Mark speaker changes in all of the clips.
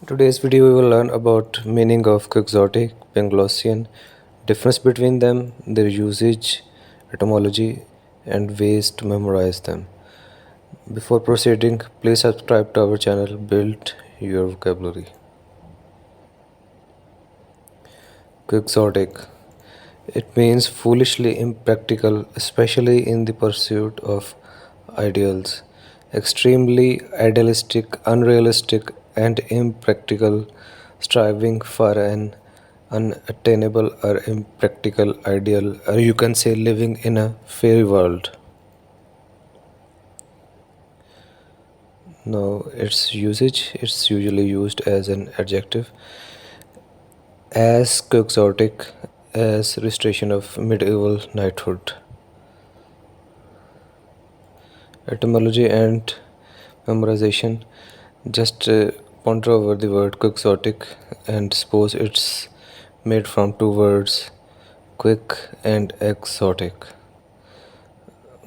Speaker 1: Today's video we will learn about meaning of Quixotic, Panglossian, difference between them, their usage, etymology, and ways to memorize them. Before proceeding, please subscribe to our channel, build your vocabulary. Quixotic. It means foolishly impractical, especially in the pursuit of ideals. Extremely idealistic, unrealistic, and impractical, striving for an unattainable or impractical ideal, or you can say living in a fairy world. Now, its usage, it's usually used as an adjective, as quixotic as restoration of medieval knighthood. Etymology and memorization. Just ponder over the word quixotic and suppose it's made from two words, quick and exotic.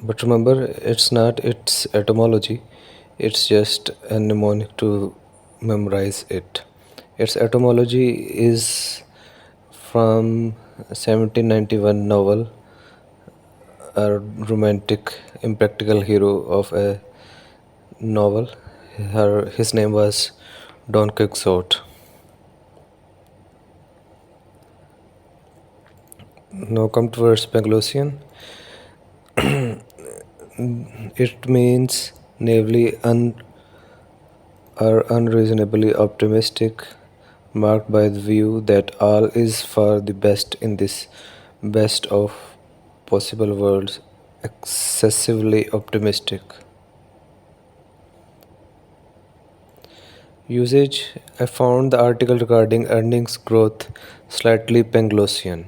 Speaker 1: But remember, it's not its etymology, it's just a mnemonic to memorize it. Its etymology is from 1791 novel, a romantic, impractical hero of a novel. His name was Don Quixote. Now come towards Panglossian. It means naively or unreasonably optimistic, marked by the view that all is for the best in this best of possible worlds, excessively optimistic. Usage. I found the article regarding earnings growth slightly Panglossian.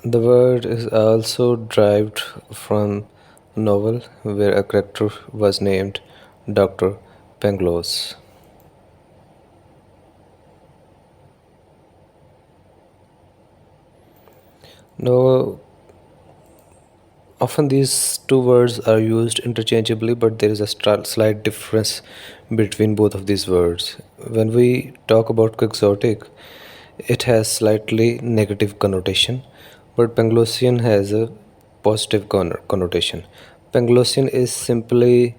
Speaker 1: The word is also derived from a novel where a character was named Dr. Pangloss. Now, often these two words are used interchangeably, but there is a slight difference between both of these words. When we talk about quixotic, it has slightly negative connotation, but Panglossian has a positive connotation. Panglossian is simply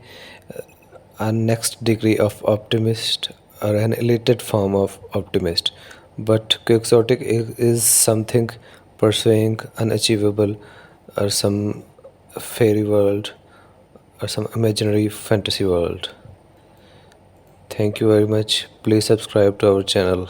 Speaker 1: a next degree of optimist or an elated form of optimist, but quixotic is something pursuing unachievable or some fairy world or some imaginary fantasy world. Thank you very much. Please subscribe to our channel.